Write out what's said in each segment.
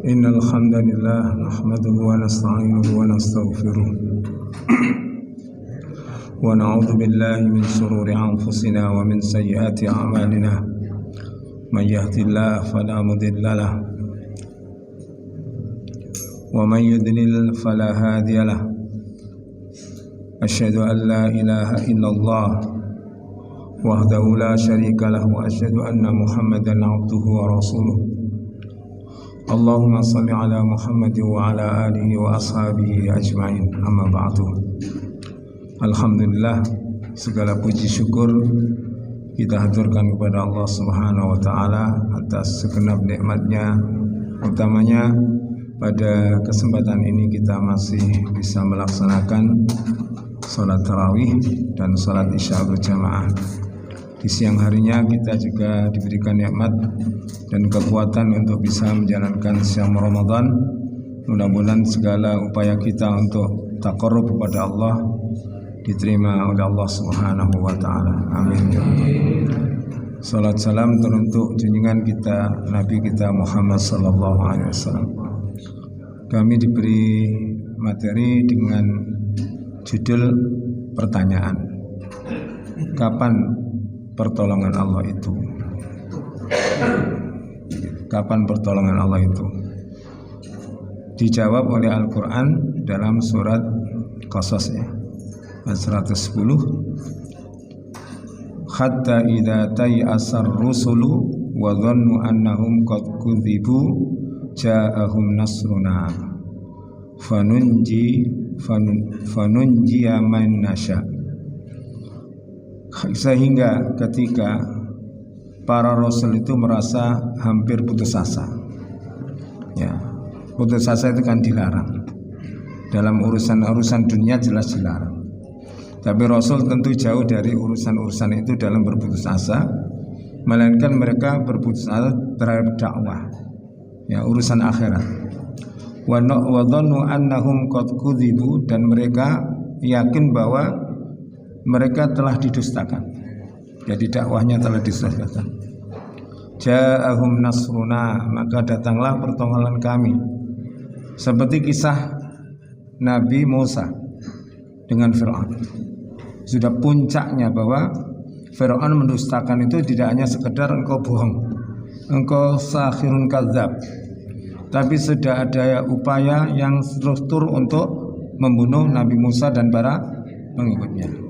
Innal hamdalillah nahmaduhu wa nasta'inuhu wa nastaghfiruh wa na'udzu billahi min shururi anfusina wa min sayyiati a'malina may yahdihillahu fala mudilla lahu wa man yudlil fala hadiya lahu asyhadu an la ilaha illallah wahdahu la syarika lahu wa asyhadu anna muhammadan abduhu wa rasuluh. Allahumma salli ala Muhammad wa ala alihi wa ashabihi ajma'in, amma ba'du. Alhamdulillah, segala puji syukur kita haturkan kepada Allah Subhanahu wa ta'ala atas segenap nikmatnya. Utamanya pada kesempatan ini kita masih bisa melaksanakan salat tarawih dan salat isya berjamaah. Di siang harinya kita juga diberikan nikmat dan kekuatan untuk bisa menjalankan siam Ramadan. Mudah-mudahan segala upaya kita untuk taqarrub kepada Allah diterima oleh Allah Subhanahu wa ta'ala. Amin. Salat salam teruntuk junjungan kita Nabi kita Muhammad sallallahu alaihi wasallam. Kami diberi materi dengan judul pertanyaan. Kapan pertolongan Allah itu? Kapan pertolongan Allah itu? Dijawab oleh Al-Quran dalam surat Qasas ya, ayat 110. Hatta idza tay'asar rusulu wa dhannu annahum qad kudzibu ja'ahum nasruna fanunji man nasya. Sehingga ketika para rasul itu merasa hampir putus asa, ya, putus asa itu kan dilarang dalam urusan dunia, jelas dilarang. Tapi rasul tentu jauh dari urusan itu dalam berputus asa, melainkan mereka berputus asa terhadap dakwah, ya, urusan akhirat. Wa dhannu annahum qad kudzibu, dan mereka yakin bahwa mereka telah didustakan. Jadi dakwahnya telah didustakan. Ja'ahum nasruna, maka datanglah pertolongan kami. Seperti kisah Nabi Musa dengan Fir'aun. Sudah puncaknya bahwa Fir'aun mendustakan itu tidak hanya sekedar engkau bohong, engkau sakhirun kadzab, tapi sudah ada upaya yang struktur untuk membunuh Nabi Musa dan para pengikutnya.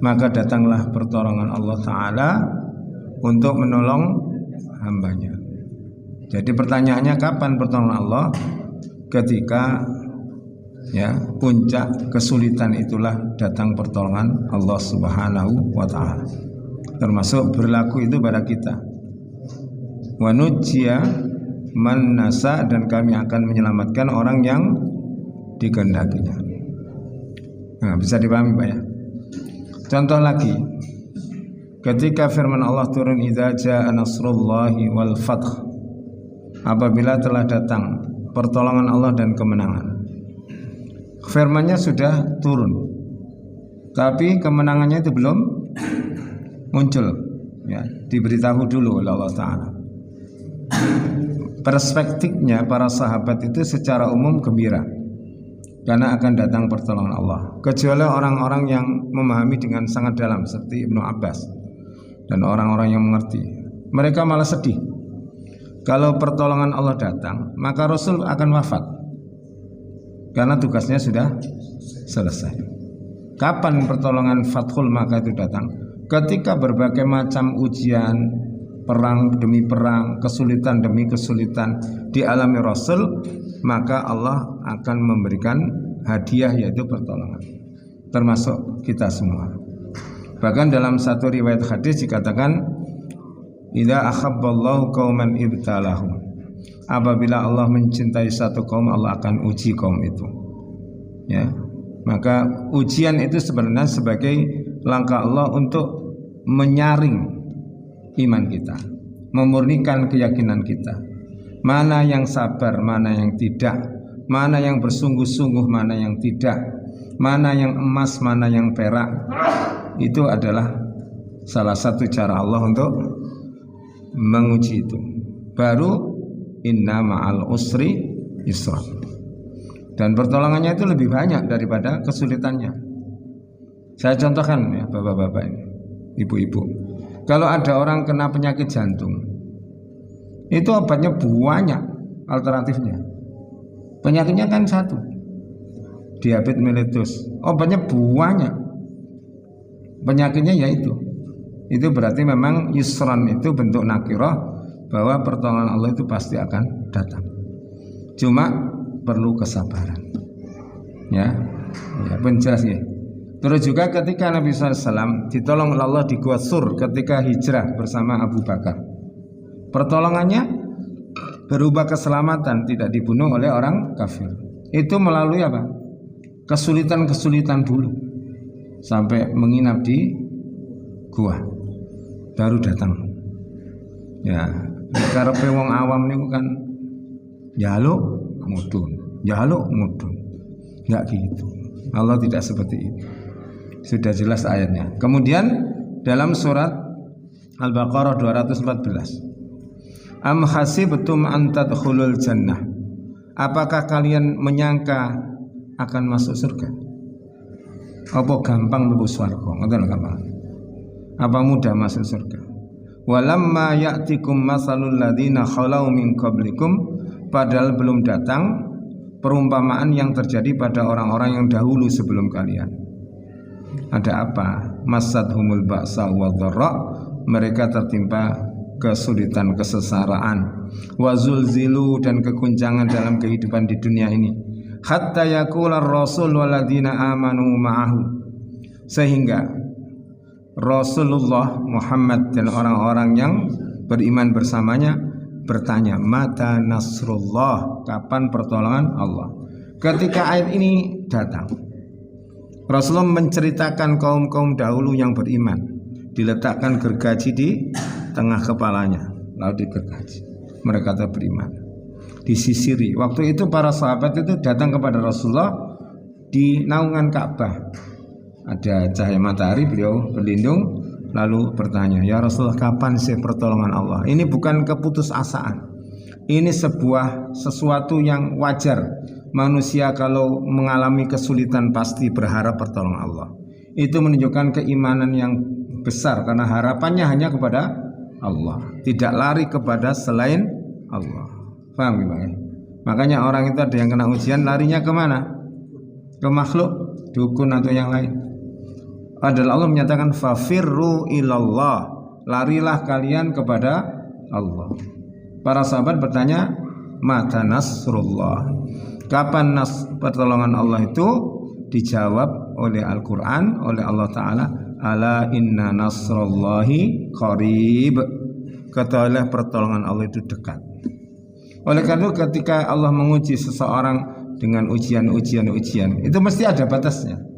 Maka datanglah pertolongan Allah Ta'ala untuk menolong hambanya. Jadi pertanyaannya, kapan pertolongan Allah? Ketika, ya, puncak kesulitan itulah datang pertolongan Allah Subhanahu wa ta'ala. Termasuk berlaku itu pada kita. Wa nujjiya man nasa, dan kami akan menyelamatkan orang yang dikehendakinya. Nah, bisa dipahami Pak ya? Contoh lagi, ketika firman Allah turun, idza jaa nasrullahi wal fath, apabila telah datang pertolongan Allah dan kemenangan. Firmannya sudah turun, tapi kemenangannya itu belum muncul, ya, diberitahu dulu oleh Allah Ta'ala. Perspektifnya para sahabat itu secara umum gembira karena akan datang pertolongan Allah, kecuali orang-orang yang memahami dengan sangat dalam seperti Ibnu Abbas dan orang-orang yang mengerti. Mereka malah sedih kalau pertolongan Allah datang, maka Rasul akan wafat karena tugasnya sudah selesai. Kapan pertolongan Fathul Makkah itu datang? Ketika berbagai macam ujian, perang demi perang, kesulitan demi kesulitan dialami Rasul, maka Allah akan memberikan hadiah, yaitu pertolongan, termasuk kita semua. Bahkan dalam satu riwayat hadis dikatakan, idza ahabballahu qauman ibtalahum, apabila Allah mencintai satu kaum, Allah akan uji kaum itu, ya. Maka ujian itu sebenarnya sebagai langkah Allah untuk menyaring iman kita, memurnikan keyakinan kita. Mana yang sabar, mana yang tidak, mana yang bersungguh-sungguh, mana yang tidak, mana yang emas, mana yang perak. Itu adalah salah satu cara Allah untuk menguji itu. Baru inna ma'al usri yusra. Dan pertolongannya itu lebih banyak daripada kesulitannya. Saya contohkan ya bapak-bapak ini, ibu-ibu. Kalau ada orang kena penyakit jantung, itu obatnya banyak alternatifnya. Penyakitnya kan satu, diabetes mellitus. Obatnya banyak. Penyakitnya yaitu. Itu berarti memang yusran itu bentuk nakirah, bahwa pertolongan Allah itu pasti akan datang. Cuma perlu kesabaran. Ya penjelas ya. Terus juga ketika Nabi SAW ditolong oleh Allah di Gua Sur ketika hijrah bersama Abu Bakar, pertolongannya berupa keselamatan, tidak dibunuh oleh orang kafir. Itu melalui apa? Kesulitan-kesulitan dulu sampai menginap di gua, baru datang. Ya, karepe wong awam niku kan jaluk mudun, nggak gitu. Allah tidak seperti itu. Sudah jelas ayatnya. Kemudian dalam surat Al-Baqarah 214, Am hasibtum an tadkhulul jannah. Apakah kalian menyangka akan masuk surga? Apa gampang mlebu swarga? Ngoten gampang. Apa mudah masuk surga? Walamma ya'tikum masalul ladzina khalau min qablikum, padahal belum datang perumpamaan yang terjadi pada orang-orang yang dahulu sebelum kalian. Ada apa? Masadhumul ba'sa wa dharra, mereka tertimpa kesulitan, kesesaraan, wazulzilu, dan keguncangan dalam kehidupan di dunia ini, hatta yaqular rasul waladina amanu ma'ahu, sehingga Rasulullah Muhammad dan orang-orang yang beriman bersamanya bertanya, mata nasrullah, kapan pertolongan Allah? Ketika ayat ini datang, Rasulullah menceritakan kaum-kaum dahulu yang beriman, diletakkan gergaji di tengah kepalanya, lalu digergaji. Mereka tetap beriman, disisiri. Waktu itu para sahabat itu datang kepada Rasulullah di naungan Ka'bah, ada cahaya matahari, beliau berlindung, lalu bertanya, ya Rasulullah, kapan sih pertolongan Allah? Ini bukan keputusasaan, ini sesuatu yang wajar. Manusia kalau mengalami kesulitan pasti berharap pertolongan Allah. Itu menunjukkan keimanan yang besar, karena harapannya hanya kepada Allah, tidak lari kepada selain Allah. Paham gimana? Makanya orang itu ada yang kena ujian, larinya kemana? Ke makhluk, dukun atau yang lain. Padahal Allah menyatakan fafirru ilallah, larilah kalian kepada Allah. Para sahabat bertanya, mata nasrullah, kapan pertolongan Allah itu? Dijawab oleh Al-Quran, oleh Allah Ta'ala, ala inna nasrullahi qarib, ketahuilah pertolongan Allah itu dekat. Oleh karena itu ketika Allah menguji seseorang dengan ujian, itu mesti ada batasnya.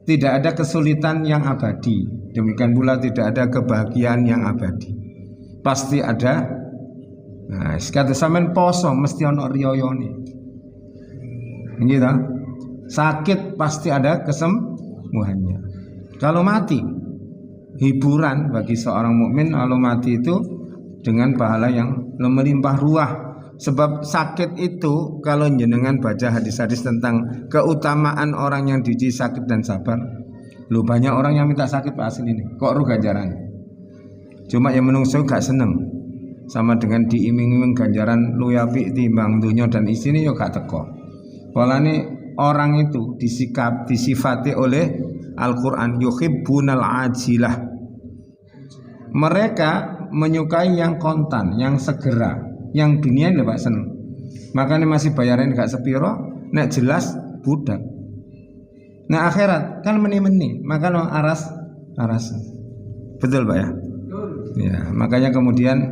Tidak ada kesulitan yang abadi, demikian pula tidak ada kebahagiaan yang abadi. Pasti ada. Nah, kata sampean poso mesti ono riyoyone. Gitu. Sakit pasti ada kesembuhannya. Kalau mati, hiburan bagi seorang mukmin kalau mati itu dengan pahala yang melimpah ruah. Sebab sakit itu, kalau jenengan baca hadis-hadis tentang keutamaan orang yang diuji sakit dan sabar, lu banyak orang yang minta sakit Pak Asin ini, kok ruh ganjaran. Cuma yang menungso gak seneng, sama dengan diiming-iming ganjaran lu yapi timbang dunya dan isine yo gak teko. Polane orang itu disifati oleh Al-Quran yuhibbunal ajilah. Mereka menyukai yang kontan, yang segera, yang dunia ini Pak seneng. Makanya masih bayarin gak sepiro, nek jelas budak. Nah akhirat kan meni-meni, makanya aras. Betul Pak ya? Ya, makanya kemudian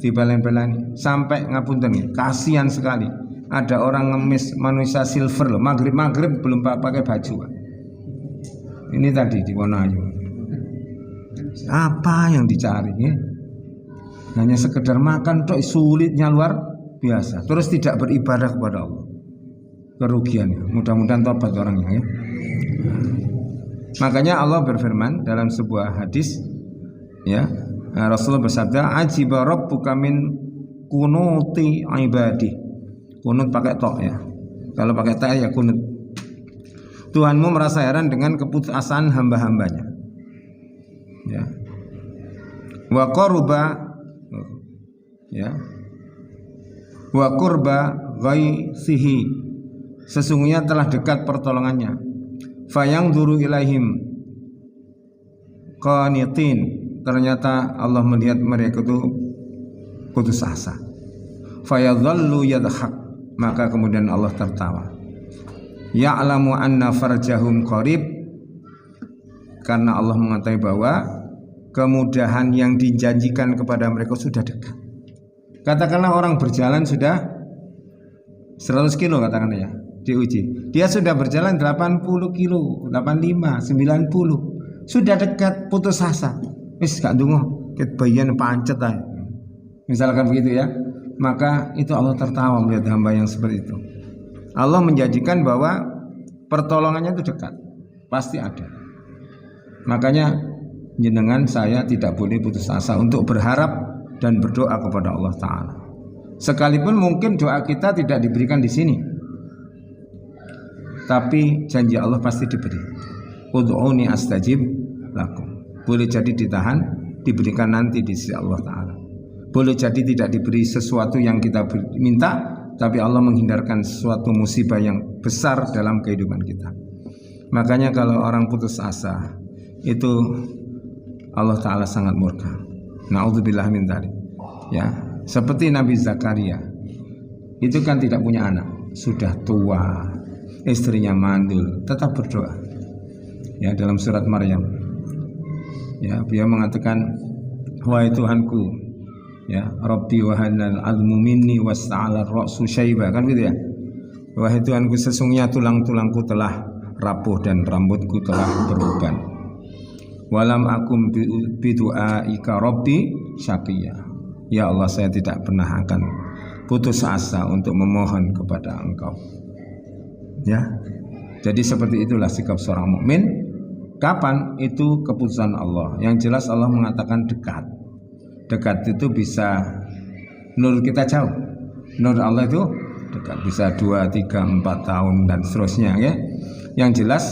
dibalen-belani sampai ngapunten nih, kasihan sekali. Ada orang ngemis manusia silver loh, maghrib belum pakai baju Pak. Ini tadi di Wonoayu. Apa yang dicari ya? Hanya sekedar makan tok, sulitnya luar biasa. Terus tidak beribadah kepada Allah. Kerugian ya. Mudah-mudahan tobat orangnya ya. Makanya Allah berfirman dalam sebuah hadis, ya, Rasulullah bersabda, ajiba rabbuka min kunuti ibadi. Kunut pakai tok ya. Kalau pakai ta ya kunut. Tuhanmu merasa heran dengan keputusasaan hamba-hambanya. Ya. Wa qurba, ya. Wa qurba ghaisihi, sesungguhnya telah dekat pertolongannya. Fayangduru ilaihim qanitin, ternyata Allah melihat mereka itu putus asa. Fayadhallu yadhak, maka kemudian Allah tertawa. Ya'lamu anna farjahum qarib, karena Allah mengetahui bahwa kemudahan yang dijanjikan kepada mereka sudah dekat. Katakanlah orang berjalan sudah 100 kilo katakanlah ya, diuji. Dia sudah berjalan 80 kilo, 85, 90. Sudah dekat, putus asa. Wis gak ndonga, ket bayan pancet ae. Misalkan begitu ya. Maka itu Allah tertawa melihat hamba yang seperti itu. Allah menjanjikan bahwa pertolongannya itu dekat, pasti ada. Makanya jenengan saya tidak boleh putus asa untuk berharap dan berdoa kepada Allah Ta'ala. Sekalipun mungkin doa kita tidak diberikan di sini, tapi janji Allah pasti diberi. Ud'uni astajib lakum. Boleh jadi ditahan, diberikan nanti di sisi Allah Ta'ala. Boleh jadi tidak diberi sesuatu yang kita minta, tapi Allah menghindarkan sesuatu musibah yang besar dalam kehidupan kita. Makanya kalau orang putus asa, itu Allah Ta'ala sangat murka. Na'udzubillah min dzalik. Ya, seperti Nabi Zakaria, itu kan tidak punya anak, sudah tua, istrinya mandul, tetap berdoa. Ya, dalam surat Maryam, ya, beliau mengatakan, wahai Tuhanku, ya, Rabbi wa hanal azmu minni wasta'ala ar-ra'su syaiba, kan gitu ya. Wahai Tuhanku, sesungguhnya tulang-tulangku telah rapuh dan rambutku telah beruban. Walam akum bidu'aika Rabbi syaqiyya. Ya Allah, saya tidak pernah akan putus asa untuk memohon kepada Engkau. Ya. Jadi seperti itulah sikap seorang mukmin. Kapan? Itu keputusan Allah. Yang jelas Allah mengatakan dekat. Dekat itu bisa, nur kita jauh, nur Allah itu dekat, bisa 2, 3, 4 tahun dan seterusnya ya. Yang jelas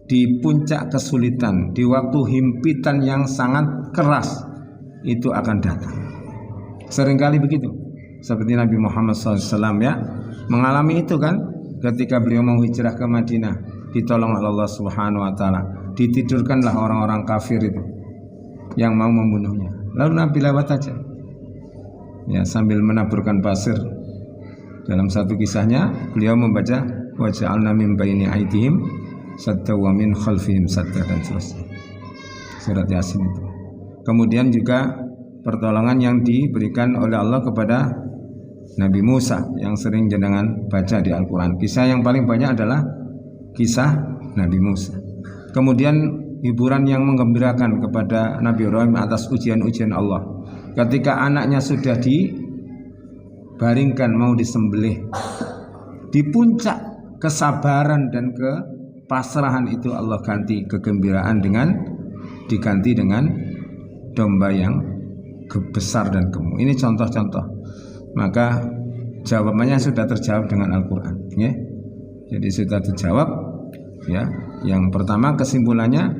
di puncak kesulitan, di waktu himpitan yang sangat keras, itu akan datang. Seringkali begitu, seperti Nabi Muhammad SAW ya, mengalami itu kan, ketika beliau mau hijrah ke Madinah, ditolong oleh Allah Subhanahu Wa Taala, ditidurkanlah orang-orang kafir itu yang mau membunuhnya. Lalu Nabi lewat aja, ya, sambil menaburkan pasir. Dalam satu kisahnya beliau membaca waja'alna min baini aydihim sadda wa min khalfihim sadda dan seterusnya, surat Yasin itu. Kemudian juga pertolongan yang diberikan oleh Allah kepada Nabi Musa yang sering jenengan baca di Al-Quran. Kisah yang paling banyak adalah kisah Nabi Musa. Kemudian hiburan yang menggembirakan kepada Nabi Ibrahim atas ujian-ujian Allah. Ketika anaknya sudah dibaringkan mau disembelih, di puncak kesabaran dan kepasrahan itu Allah ganti kegembiraan diganti dengan domba yang besar dan gemuk. Ini contoh-contoh. Maka jawabannya sudah terjawab dengan Al-Quran ya. Jadi sudah terjawab ya. Yang pertama kesimpulannya,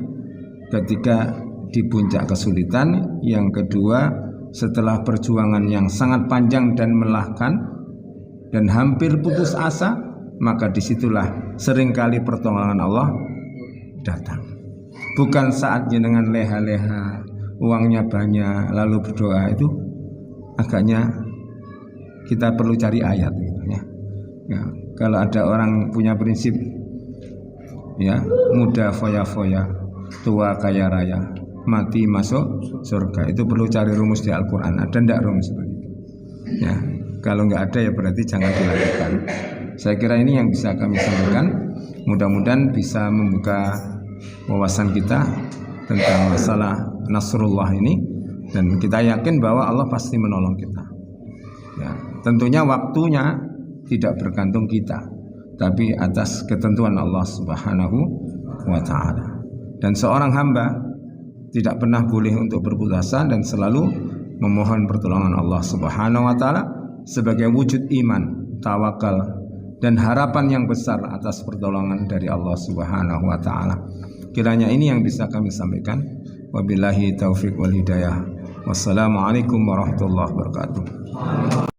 ketika di puncak kesulitan. Yang kedua, setelah perjuangan yang sangat panjang dan melelahkan dan hampir putus asa, maka disitulah seringkali pertolongan Allah datang. Bukan saat jenengan leha-leha, uangnya banyak, lalu berdoa. Itu agaknya kita perlu cari ayat gitu, ya. Ya, kalau ada orang punya prinsip ya, muda foya-foya, tua kaya raya, mati masuk surga, itu perlu cari rumus di Al-Quran. Ada ndak rumus seperti itu? Ya, kalau nggak ada ya berarti jangan dilakukan. Saya kira ini yang bisa kami sampaikan. Mudah-mudahan bisa membuka wawasan kita tentang masalah Nasrullah ini, dan kita yakin bahwa Allah pasti menolong kita. Ya, tentunya waktunya tidak bergantung kita, tapi atas ketentuan Allah Subhanahu wa Ta'ala. Dan seorang hamba tidak pernah boleh untuk berputus asa dan selalu memohon pertolongan Allah Subhanahu wa taala sebagai wujud iman, tawakal dan harapan yang besar atas pertolongan dari Allah Subhanahu wa taala. Kiranya ini yang bisa kami sampaikan. Wabillahi taufiq wal hidayah. Wassalamualaikum warahmatullahi wabarakatuh.